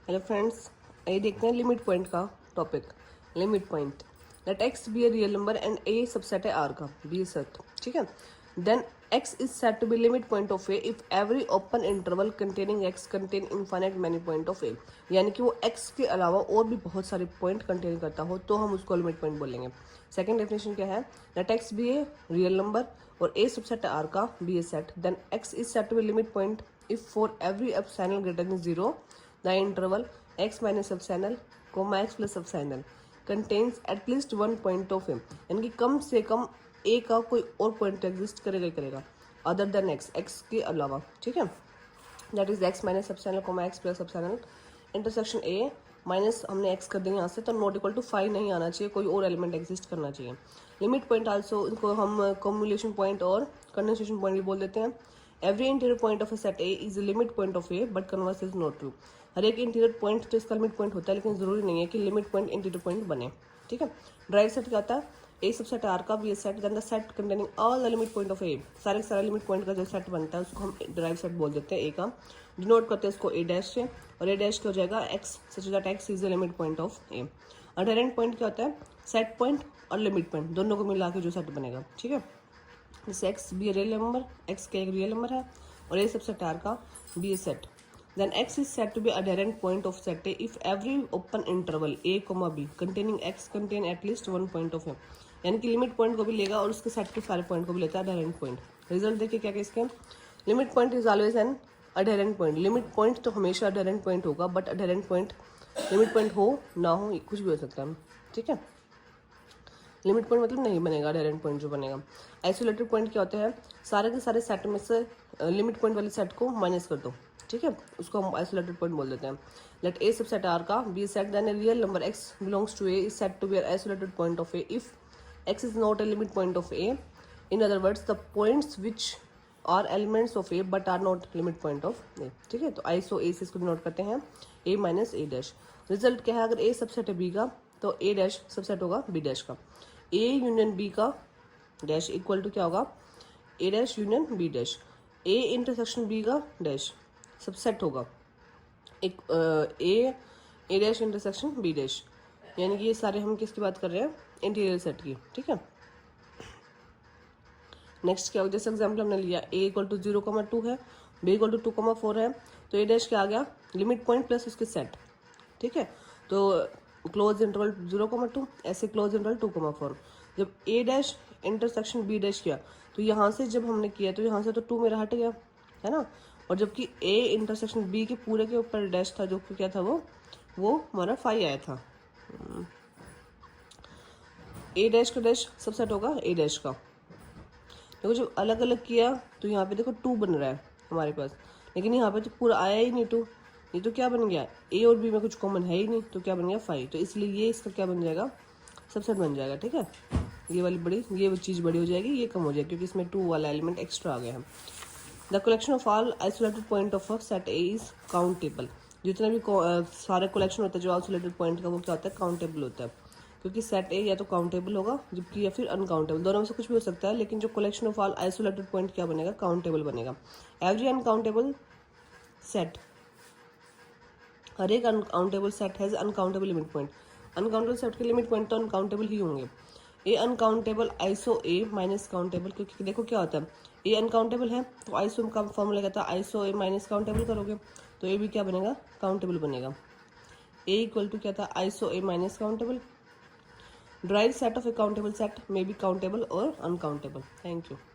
Hello friends, ये देखते हैं लिमिट पॉइंट का topic. Limit point, let x be a real number and A subset है R का, बी सेट, ठीक है। Then x is said to be limit point of A if every open interval containing x contain infinite many point of A, यानी कि वो x के अलावा और भी बहुत सारे पॉइंट कंटेन करता हो तो हम उसको लिमिट पॉइंट बोलेंगे। सेकंड डेफिनेशन क्या है, let x be a real number और ए सबसेट आर का, be a set, then x is said to be limit point if for every epsilon greater than 0 the interval x minus subchannel comma x plus subchannel contains at least one point of m, यानी कि कम से कम a का कोई और point exist करेगा ही करेगा other than x के अलावा, ठीक है। दैट इज x माइनस सबचैनल कोमा x प्लस सबचैनल इंटरसेक्शन a माइनस हमने x कर देंगे यहाँ से, तो नॉट इक्वल टू 5 नहीं आना चाहिए, कोई और एलिमेंट एग्जिस्ट करना चाहिए। लिमिट पॉइंट आल्सो, इनको हम कम्युलेशन पॉइंट और कंडेंसेशन पॉइंट भी बोल देते हैं। Every interior point of A set A is limit point of A but converse is not true. हर एक इंटीरियर पॉइंट तो इसका लिमिट पॉइंट होता है, लेकिन जरूरी नहीं है कि लिमिट पॉइंट इंटीरियर पॉइंट बने, ठीक है। ड्राइव सेट क्या होता है, ए सबसेट आर का, be set, then the set containing all the limit point of A, सारे सारा लिमिट पॉइंट का जो सेट बनता है उसको हम ड्राइव सेट बोल देते हैं। ए का डिनोट करते हैं इसको ए डैश से, और ए डैश क्या हो जाएगा x, such that x is the limit point of A. Adherent point क्या होता है, सेट पॉइंट और लिमिट पॉइंट दोनों को मिला के जो सेट बनेगा, ठीक है। जैसे x be real number, x का एक रियल नंबर है और ए सबसेट आर का, be set, then x is said to be adherent point of set A if every open interval a, b containing x contain at least one point of m, यानी कि limit point को भी लेगा और उसके set के सारे point को भी लेता है अडहेरेंट पॉइंट। रिजल्ट देखिए क्या इसके, limit point is always an adherent point. Limit point तो हमेशा अडहेरेंट पॉइंट होगा, but adherent point limit point हो ना हो कुछ भी हो सकता है, ठीक है। लिमिट पॉइंट मतलब नहीं बनेगा अडहेरेंट पॉइंट जो बनेगा। आइसोलेटेड पॉइंट क्या होता है, सारे के सारे सेट में से लिमिट पॉइंट वाले सेट को माइनस कर दो, ठीक है, उसको हम आइसोलेटेड पॉइंट बोल देते हैं। लेट ए सबसेट आर का, be set, then a real number x belongs to A is said to be isolated point of A if x is not a limit point of A. In other words the points which are elements of A but are not limit point of A, ठीक है। तो iso ए से इसको note करते हैं A minus A dash. Result क्या है, अगर ए सबसेट है बी का तो ए डैश सबसेट होगा बी डैश का। ए यूनियन बी का डैश इक्वल टू क्या होगा, A dash union B dash. A intersection B का डैश सबसेट होगा एक A dash intersection B dash, यानी कि ये सारे हम किसकी बात कर रहे हैं, इंटीरियर सेट की, ठीक है। नेक्स्ट क्या होगा, जैसे एग्जाम्पल हमने लिया ए इक्वल टू 0,2 है, बी इक्वल टू 2,4 है, तो ए डैश क्या आ गया, लिमिट पॉइंट प्लस उसके सेट, ठीक है। तो क्लोज इंटरवल 0,2, ऐसे क्लोज इंटरवल 2,4। जब ए डैश इंटरसेक्शन बी डैश किया तो यहाँ से जब हमने किया तो यहाँ से तो 2 मेरा हट गया, है ना। और जबकि ए इंटरसेक्शन बी के पूरे के ऊपर डैश था, जो क्या था वो हमारा 5 आया था। ए डैश का डैश सबसेट होगा ए डैश का। देखो जब अलग अलग किया तो यहाँ पे देखो 2 बन रहा है हमारे पास, लेकिन यहाँ पे तो पूरा आया ही नहीं 2, ये तो क्या बन गया, ए और बी में कुछ कॉमन है ही नहीं, तो क्या बन गया 5, तो इसलिए ये इसका क्या बन जाएगा, सबसेट बन जाएगा, ठीक है। ये वाली ये चीज़ बड़ी हो जाएगी, ये कम हो जाएगी क्योंकि इसमें 2 वाला एलिमेंट एक्स्ट्रा आ गया है। The collection of all isolated point of set A is countable. जितना भी सारे कलेक्शन होता है जो आइसोलेटेड पॉइंट का, वो क्या होता है, काउंटेबल होता है, क्योंकि सेट ए या तो काउंटेबल होगा जबकि या फिर अनकाउंटेबल, दोनों में से कुछ भी हो सकता है, लेकिन जो collection of all isolated point क्या बनेगा, काउंटेबल बनेगा। एवरी अनकाउंटेबल सेट, हर एक uncountable set has uncountable limit point. Uncountable set के लिमिट पॉइंट तो अनकाउंटेबल ही होंगे। ए अनकाउंटेबल आइसो ए माइनस काउंटेबल, क्योंकि देखो क्या होता है, ए अनकाउंटेबल है तो आइसो का फॉर्मूला कहता है आइसो ए माइनस काउंटेबल करोगे तो ए भी क्या बनेगा, काउंटेबल बनेगा। ए इक्वल टू क्या था, iso A minus countable. Drive set of A countable set may be countable और अनकाउंटेबल। Thank you.